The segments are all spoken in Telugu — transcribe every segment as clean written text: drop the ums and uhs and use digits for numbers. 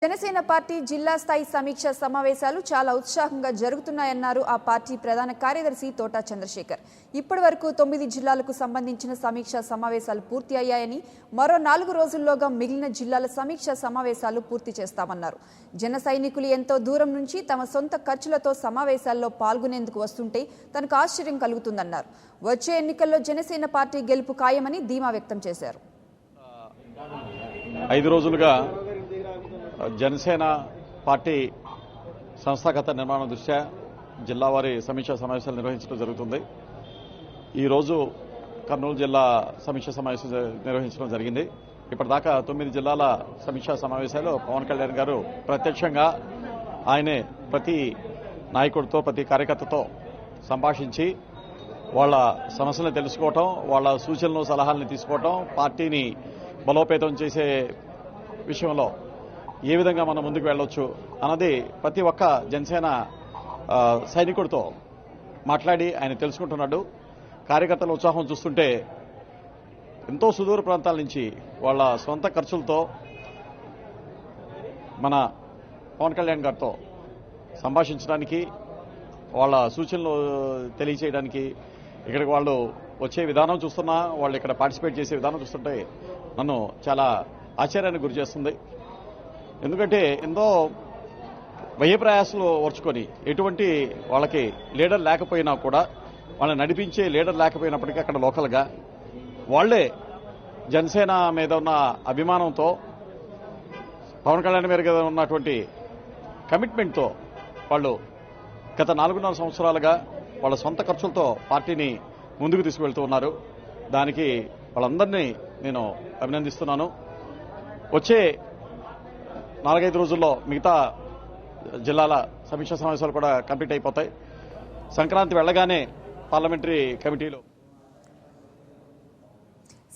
జనసేన పార్టీ జిల్లా స్థాయి సమీక్ష సమావేశాలు చాలా ఉత్సాహంగా జరుగుతున్నాయన్నారు ఆ పార్టీ ప్రధాన కార్యదర్శి తోట చంద్రశేఖర్. ఇప్పటివరకు 9 జిల్లాలకు సంబంధించిన సమీక్ష సమావేశాలు పూర్తి అయ్యాయని, మరో 4 రోజుల్లోగా మిగిలిన జిల్లాల సమీక్ష సమావేశాలు పూర్తి చేస్తామన్నారు. జన సైనికులు ఎంతో దూరం నుంచి తమ సొంత ఖర్చులతో సమావేశాల్లో పాల్గొనేందుకు వస్తుంటే తనకు ఆశ్చర్యం కలుగుతుందన్నారు. వచ్చే ఎన్నికల్లో జనసేన పార్టీ గెలుపు ఖాయమని ధీమా వ్యక్తం చేశారు. 5 రోజులుగా జనసేన పార్టీ సంస్థాగత నిర్మాణం దృష్ట్యా జిల్లా వారి సమీక్షా సమావేశాలు నిర్వహించడం జరుగుతుంది. ఈరోజు కర్నూలు జిల్లా సమీక్షా సమావేశం నిర్వహించడం జరిగింది. ఇప్పటిదాకా 9 జిల్లాల సమీక్షా సమావేశాలు పవన్ కళ్యాణ్ గారు ప్రత్యక్షంగా ఆయనే ప్రతి నాయకుడితో ప్రతి కార్యకర్తతో సంభాషించి వాళ్ళ సమస్యలను తెలుసుకోవటం, వాళ్ళ సూచనలు సలహాలను తీసుకోవటం, పార్టీని బలోపేతం చేసే విషయంలో ఏ విధంగా మనం ముందుకు వెళ్ళొచ్చు అన్నది ప్రతి ఒక్క జనసేన సైనికుడితో మాట్లాడి ఆయన తెలుసుకుంటున్నాడు. కార్యకర్తల ఉత్సాహం చూస్తుంటే ఎంతో సుదూర ప్రాంతాల నుంచి వాళ్ళ సొంత ఖర్చులతో మన పవన్ కళ్యాణ్ గారితో సంభాషించడానికి, వాళ్ళ సూచనలు తెలియచేయడానికి ఇక్కడికి వాళ్ళు వచ్చే విధానం చూస్తున్నా, వాళ్ళు ఇక్కడ పార్టిసిపేట్ చేసే విధానం చూస్తుంటే నన్ను చాలా ఆశ్చర్యానికి గురి చేస్తుంది. ఎందుకంటే ఎంతో వ్యయ ప్రయాసాలు ఓర్చుకొని ఎటువంటి వాళ్ళకి లీడర్ లేకపోయినా కూడా, వాళ్ళని నడిపించే లీడర్ లేకపోయినప్పటికీ అక్కడ లోకల్గా వాళ్లే జనసేన మీద ఉన్న అభిమానంతో, పవన్ కళ్యాణ్ మీద ఉన్నటువంటి కమిట్మెంట్తో వాళ్ళు గత 4.5 సంవత్సరాలుగా వాళ్ళ సొంత ఖర్చులతో పార్టీని ముందుకు తీసుకువెళ్తూ ఉన్నారు. దానికి వాళ్ళందరినీ నేను అభినందిస్తున్నాను. వచ్చే 4-5 రోజుల్లో మిగతా జిల్లాల సమీక్షా సమావేశాలు కూడా కంప్లీట్ అయిపోతాయి. సంక్రాంతి వెళ్లగానే పార్లమెంటరీ కమిటీలో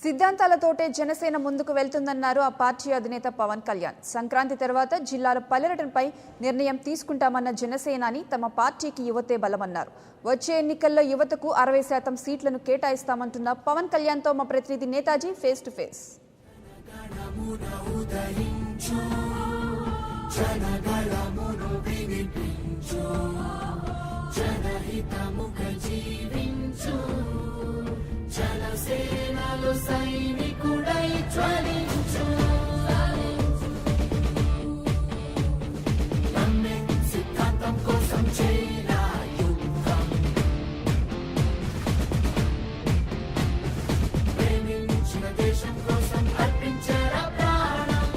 సిద్ధాంతాలతోటే జనసేన ముందుకు వెళ్తుందన్నారు ఆ పార్టీ అధినేత పవన్ కళ్యాణ్. సంక్రాంతి తర్వాత జిల్లాల పర్యటనపై నిర్ణయం తీసుకుంటామన్న జనసేనాని తమ పార్టీకి యువతే బలమన్నారు. వచ్చే ఎన్నికల్లో యువతకు 60% సీట్లను కేటాయిస్తామంటున్న పవన్ కళ్యాణ్తో మా ప్రతినిధి నేతాజీ ఫేస్ టు ఫేస్. జనగళమును వినిపించు, జనహితముఖ జీవించు, జనసేనలో సైనికుడై జ్వలించు. నమ్మే సిద్ధాంతం కోసం చేరా యుద్ధం, ప్రేమించిన దేశం కోసం అర్పించరా ప్రాణం.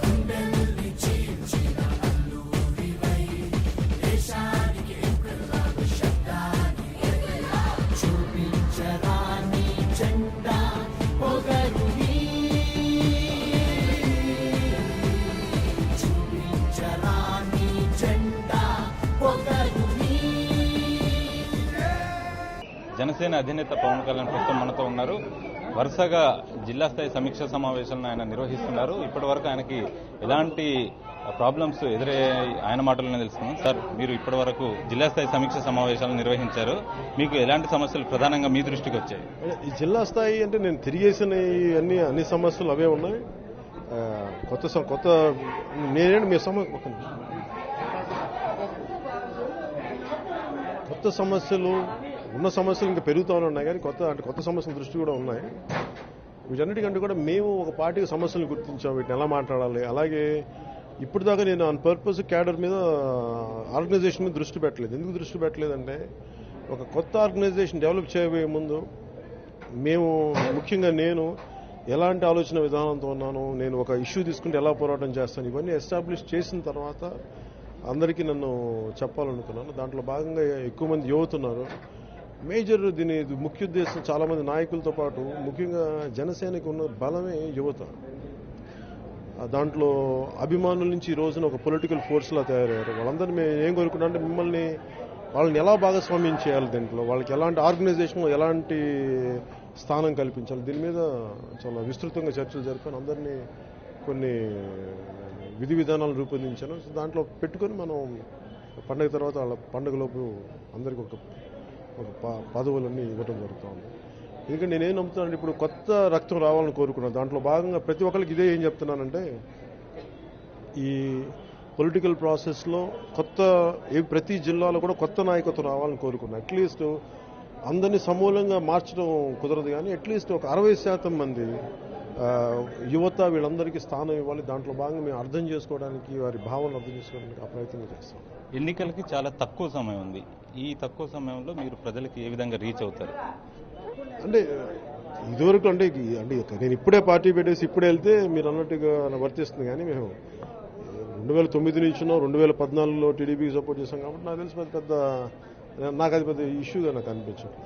గుండెల్ని చీల్చిన అల్లూరివై దేశానికి ఇంకలాగు శబ్దాన్ని చూపించరా నీ జెండా పొగరుని, చూపించరా నీ జెండా పొగరుని. జనసేన అధినేత పవన్ కళ్యాణ్ ప్రస్తుతం మనతో ఉన్నారు. వరుసగా జిల్లా స్థాయి సమీక్షా సమావేశాలను ఆయన నిర్వహిస్తున్నారు. ఇప్పటి వరకు ఆయనకి ఎలాంటి ప్రాబ్లమ్స్ ఎదురయ్యాయి ఆయన మాటల్లోనే తెలుసుకున్నాం. సార్, మీరు ఇప్పటి వరకు జిల్లా స్థాయి సమీక్ష సమావేశాలు నిర్వహించారు. మీకు ఎలాంటి సమస్యలు ప్రధానంగా మీ దృష్టికి వచ్చాయి? ఈ జిల్లా స్థాయి అంటే నేను తిరిగేసిన అన్ని సమస్యలు అవే ఉన్నాయి. కొత్త నేనేంటి మీ కొత్త సమస్యలు ఉన్న సమస్యలు ఇంకా పెరుగుతూనే ఉన్నాయి, కానీ కొత్త సమస్యల దృష్టి కూడా ఉన్నాయి. వీటన్నిటికంటే కూడా మేము ఒక పార్టీకి సమస్యలు గుర్తించాం, వీటిని ఎలా మాట్లాడాలి. అలాగే ఇప్పుడు దాకా నేను ఆన్ పర్పస్ క్యాడర్ మీద, ఆర్గనైజేషన్ మీద దృష్టి పెట్టలేదు. ఎందుకు దృష్టి పెట్టలేదంటే, ఒక కొత్త ఆర్గనైజేషన్ డెవలప్ చేయబోయే ముందు ముఖ్యంగా నేను ఎలాంటి ఆలోచన విధానంతో ఉన్నాను, నేను ఒక ఇష్యూ తీసుకుంటే ఎలా పోరాటం చేస్తాను, ఇవన్నీ ఎస్టాబ్లిష్ చేసిన తర్వాత అందరికీ నన్ను చెప్పాలనుకున్నాను. దాంట్లో భాగంగా ఎక్కువ మంది యువతున్నారు. మేజర్ దీని ముఖ్య ఉద్దేశం చాలా మంది నాయకులతో పాటు ముఖ్యంగా జనసేనకు ఉన్న బలమే యువత. దాంట్లో అభిమానుల నుంచి ఈ రోజున ఒక పొలిటికల్ ఫోర్స్లా తయారయ్యారు. వాళ్ళందరినీ మేము ఏం కోరుకున్నా అంటే, వాళ్ళని ఎలా భాగస్వామ్యం చేయాలి, దీంట్లో వాళ్ళకి ఎలాంటి ఆర్గనైజేషన్లో ఎలాంటి స్థానం కల్పించాలి, దీని మీద చాలా విస్తృతంగా చర్చలు జరిపాను. అందరినీ కొన్ని విధి విధానాలు రూపొందించాను. దాంట్లో పెట్టుకొని మనం పండుగ తర్వాత వాళ్ళ పండుగలోపు అందరికీ ఒక పదవులన్నీ ఇవ్వడం జరుగుతుంది. ఎందుకంటే నేనేం నమ్ముతున్నానంటే, ఇప్పుడు కొత్త రక్తం రావాలని కోరుకున్నాను. దాంట్లో భాగంగా ప్రతి ఒక్కరికి ఇదే ఏం చెప్తున్నానంటే, ఈ పొలిటికల్ ప్రాసెస్లో ప్రతి జిల్లాలో కూడా కొత్త నాయకత్వం రావాలని కోరుకున్నాను. అట్లీస్ట్ అందరినీ సమూలంగా మార్చడం కుదరదు, కానీ అట్లీస్ట్ ఒక 60% మంది యువత వీళ్ళందరికీ స్థానం ఇవ్వాలి. దాంట్లో భాగంగా మేము అర్థం చేసుకోవడానికి, వారి భావనలు అర్థం చేసుకోవడానికి ఆ ప్రయత్నం చేస్తాం. ఎన్నికలకి చాలా తక్కువ సమయం ఉంది. ఈ తక్కువ సమయంలో మీరు ప్రజలకి ఏ విధంగా రీచ్ అవుతారు? అంటే ఇదివరకు అంటే నేను ఇప్పుడే పార్టీ పెట్టేసి ఇప్పుడే వెళ్తే మీరు అన్నట్టుగా వర్తిస్తుంది, కానీ మేము 2009 నుంచి 2014లో టీడీపీకి సపోర్ట్ చేశాం కాబట్టి నాకు తెలిసి నాకు అది పెద్ద ఇష్యూగా నాకు అనిపించదు.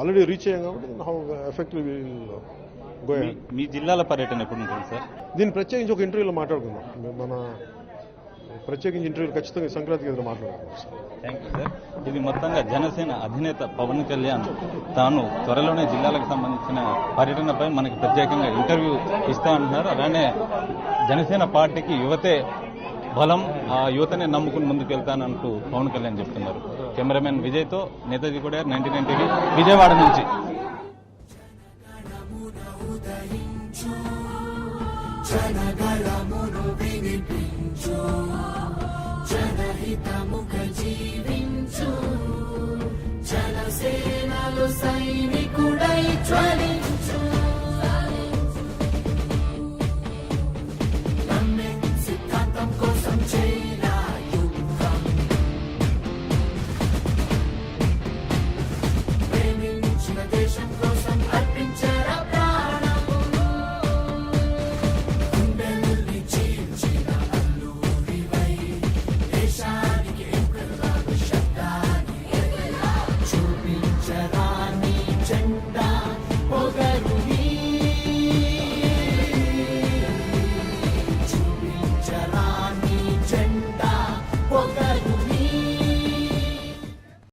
ఆల్రెడీ రీచ్ అయ్యాం కాబట్టి హౌ ఎఫెక్టివ్ గో అహెడ్. మీ జిల్లాల పర్యటన ఎప్పుడు ఉంటుంది సార్? దీన్ని ప్రత్యేకించి ఒక ఇంటర్వ్యూలో మాట్లాడుకుందాం. మన ప్రత్యేకించి ఇంటర్వ్యూలు ఖచ్చితంగా సంక్రాంతికి ఎదురు మాట్లాడుకుందాం సార్. Thank you sir. ఇది మొత్తంగా జనసేన అధినేత పవన్ కళ్యాణ్ తాను త్వరలోనే జిల్లాలకు సంబంధించిన పర్యటనపై మనకి ప్రత్యేకంగా ఇంటర్వ్యూ ఇస్తా అంటున్నారు. అలానే జనసేన పార్టీకి యువతే బలం, ఆ యువతనే నమ్ముకుని ముందుకు వెళ్తానంటూ పవన్ కళ్యాణ్ చెప్తున్నారు. కెమెరామెన్ విజయ్తో నేతాజీ కూడా 99 టీవీ విజయవాడ నుంచి. జనగళమును వినిపించు, జనహితముఖ జీవించు, జనసేనలు సైనికుడై జ్వలించు.